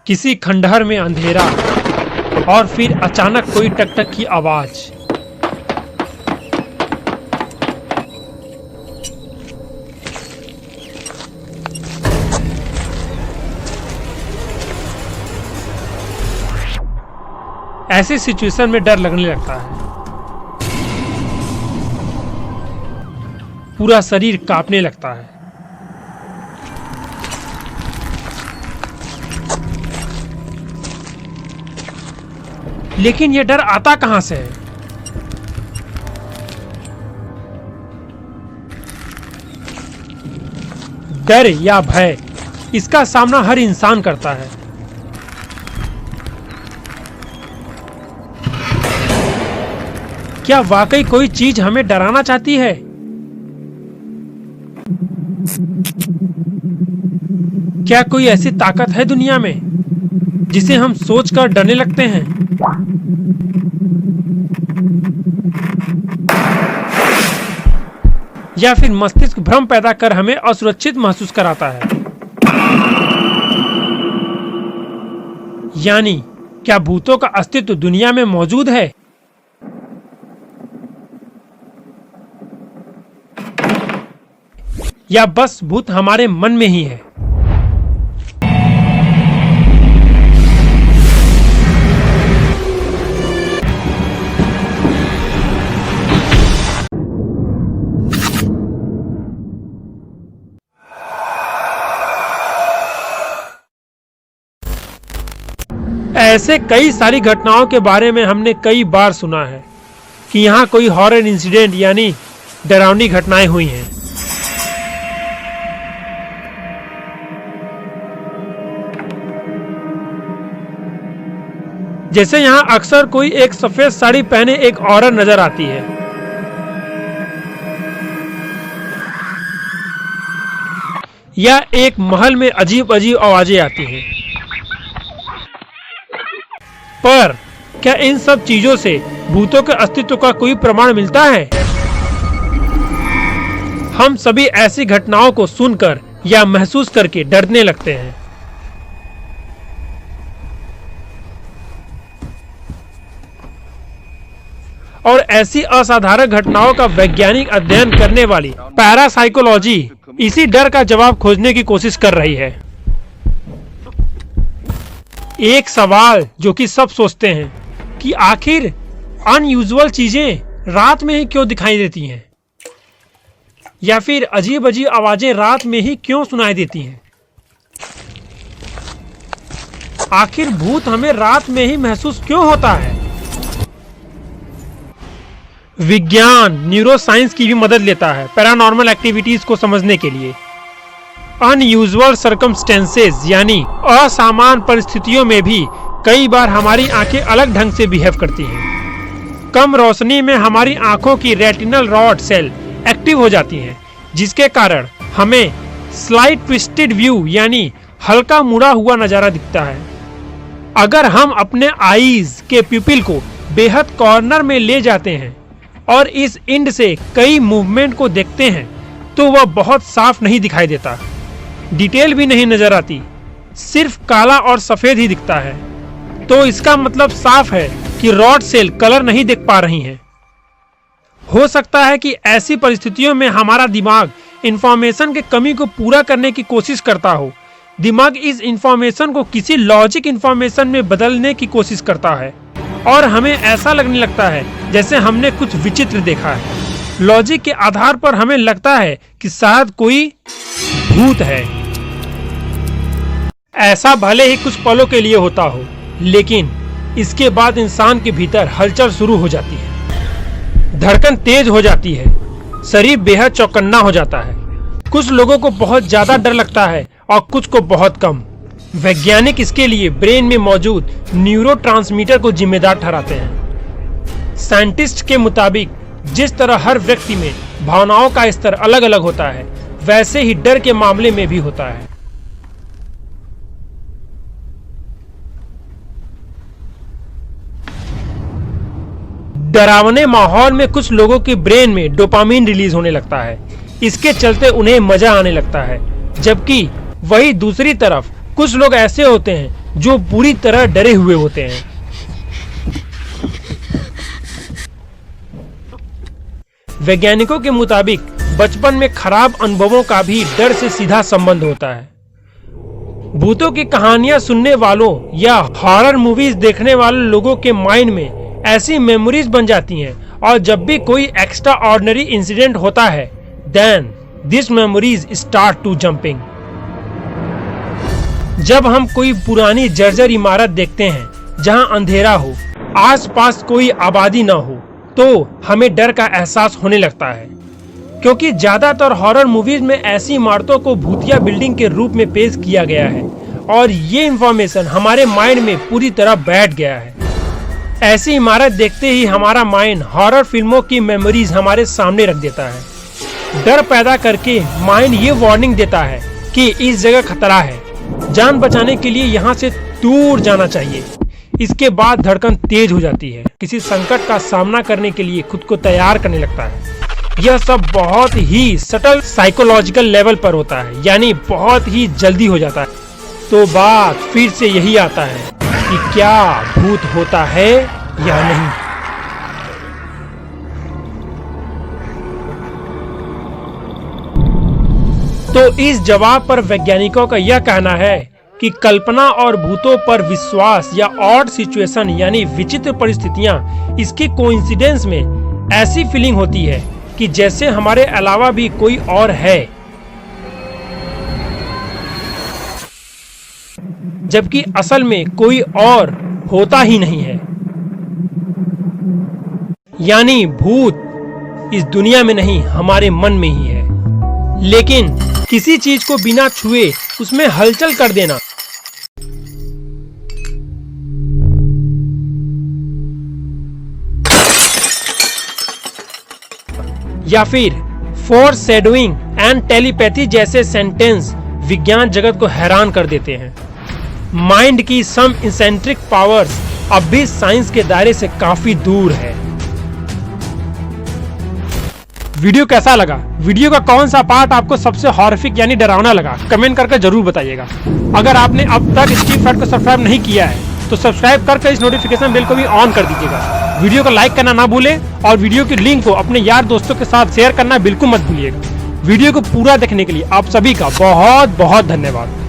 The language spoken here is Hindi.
किसी खंडहर में अंधेरा और फिर अचानक कोई टकटक की आवाज। ऐसी सिचुएशन में डर लगने लगता है, पूरा शरीर कांपने लगता है। लेकिन यह डर आता कहां से है? डर या भय, इसका सामना हर इंसान करता है। क्या वाकई कोई चीज हमें डराना चाहती है? क्या कोई ऐसी ताकत है दुनिया में जिसे हम सोचकर डरने लगते हैं? या फिर मस्तिष्क भ्रम पैदा कर हमें असुरक्षित महसूस कराता है? यानी क्या भूतों का अस्तित्व दुनिया में मौजूद है? या बस भूत हमारे मन में ही है? ऐसे कई सारी घटनाओं के बारे में हमने कई बार सुना है कि यहाँ कोई हॉरर इंसिडेंट यानी डरावनी घटनाएं हुई हैं। जैसे यहाँ अक्सर कोई एक सफेद साड़ी पहने एक औरत नजर आती है, या एक महल में अजीब अजीब आवाजें आती हैं। पर क्या इन सब चीजों से भूतों के अस्तित्व का कोई प्रमाण मिलता है? हम सभी ऐसी घटनाओं को सुनकर या महसूस करके डरने लगते हैं। और ऐसी असाधारण घटनाओं का वैज्ञानिक अध्ययन करने वाली पैरासाइकोलॉजी इसी डर का जवाब खोजने की कोशिश कर रही है। एक सवाल जो कि सब सोचते हैं कि आखिर अनयूजुअल चीजें रात में ही क्यों दिखाई देती हैं, या फिर अजीब अजीब आवाजें रात में ही क्यों सुनाई देती हैं? आखिर भूत हमें रात में ही महसूस क्यों होता है? विज्ञान न्यूरोसाइंस की भी मदद लेता है पैरानॉर्मल एक्टिविटीज को समझने के लिए। अनयूजुअल सर्कमस्टेंसेस यानी असामान्य परिस्थितियों में भी कई बार हमारी आंखें अलग ढंग से बिहेव करती हैं। कम रोशनी में हमारी आंखों की रेटिनल रॉड सेल एक्टिव हो जाती हैं, जिसके कारण हमें स्लाइट ट्विस्टेड व्यू यानी हल्का मुड़ा हुआ नजारा दिखता है। अगर हम अपने आईज के प्यूपिल को बेहद कॉर्नर में ले जाते हैं और इस इंड से कई मूवमेंट को देखते हैं तो वह बहुत साफ नहीं दिखाई देता, डिटेल भी नहीं नजर आती, सिर्फ काला और सफेद ही दिखता है। तो इसका मतलब साफ है कि रॉड सेल कलर नहीं देख पा रही हैं। हो सकता है कि ऐसी परिस्थितियों में हमारा दिमाग इंफॉर्मेशन के कमी को पूरा करने की कोशिश करता हो। दिमाग इस इंफॉर्मेशन को किसी लॉजिक इंफॉर्मेशन में बदलने की कोशिश करता है और हमें ऐसा लगने लगता है जैसे हमने कुछ विचित्र देखा है। लॉजिक के आधार पर हमें लगता है कि शायद कोई भूत है। ऐसा भले ही कुछ पलों के लिए होता हो, लेकिन इसके बाद इंसान के भीतर हलचल शुरू हो जाती है, धड़कन तेज हो जाती है, शरीर बेहद चौकन्ना हो जाता है। कुछ लोगों को बहुत ज्यादा डर लगता है और कुछ को बहुत कम। वैज्ञानिक इसके लिए ब्रेन में मौजूद न्यूरोट्रांसमीटर को जिम्मेदार ठहराते हैं। साइंटिस्ट के मुताबिक जिस तरह हर व्यक्ति में भावनाओं का स्तर अलग अलग होता है, वैसे ही डर के मामले में भी होता है। डरावने माहौल में कुछ लोगों के ब्रेन में डोपामिन रिलीज होने लगता है, इसके चलते उन्हें मजा आने लगता है। जबकि वही दूसरी तरफ कुछ लोग ऐसे होते हैं जो पूरी तरह डरे हुए होते हैं। वैज्ञानिकों के मुताबिक बचपन में खराब अनुभवों का भी डर से सीधा संबंध होता है। भूतों की कहानियां सुनने वालों या हॉरर मूवीज देखने वाले लोगों के माइंड में ऐसी मेमोरीज बन जाती हैं, और जब भी कोई एक्स्ट्रा ऑर्डिनरी इंसिडेंट होता है, then this memories start to jumping. जब हम कोई पुरानी जर्जर इमारत देखते हैं जहां अंधेरा हो, आसपास कोई आबादी ना हो, तो हमें डर का एहसास होने लगता है, क्योंकि ज्यादातर हॉरर मूवीज में ऐसी इमारतों को भूतिया बिल्डिंग के रूप में पेश किया गया है, और ये इंफॉर्मेशन हमारे माइंड में पूरी तरह बैठ गया है। ऐसी इमारत देखते ही हमारा माइंड हॉरर फिल्मों की मेमोरीज हमारे सामने रख देता है। डर पैदा करके माइंड ये वार्निंग देता है कि इस जगह खतरा है, जान बचाने के लिए यहाँ से दूर जाना चाहिए। इसके बाद धड़कन तेज हो जाती है, किसी संकट का सामना करने के लिए खुद को तैयार करने लगता है। यह सब बहुत ही सटल साइकोलॉजिकल लेवल पर होता है, यानी बहुत ही जल्दी हो जाता है। तो बात फिर से यही आता है कि क्या भूत होता है या नहीं। तो इस जवाब पर वैज्ञानिकों का यह कहना है कि कल्पना और भूतों पर विश्वास या ऑड सिचुएशन यानी विचित्र परिस्थितियां, इसकी कोइंसिडेंस में ऐसी फीलिंग होती है कि जैसे हमारे अलावा भी कोई और है, जबकि असल में कोई और होता ही नहीं है। यानी भूत इस दुनिया में नहीं, हमारे मन में ही है। लेकिन किसी चीज को बिना छुए उसमें हलचल कर देना, या फिर फोरशैडोइंग एंड टेलीपैथी जैसे सेंटेंस विज्ञान जगत को हैरान कर देते हैं। माइंड की सम इंसेंट्रिक पावर्स अब भी साइंस के दायरे से काफी दूर है। वीडियो कैसा लगा? वीडियो का कौन सा पार्ट आपको सबसे हॉरिफिक यानी डरावना लगा? कमेंट करके जरूर बताइएगा। अगर आपने अब तक स्टीव फैट को सब्सक्राइब नहीं किया है तो सब्सक्राइब करके इस नोटिफिकेशन बेल को भी ऑन कर दीजिएगा। वीडियो को लाइक करना ना भूलें और वीडियो की लिंक को अपने यार दोस्तों के साथ शेयर करना बिल्कुल मत भूलिएगा। वीडियो को पूरा देखने के लिए आप सभी का बहुत बहुत धन्यवाद।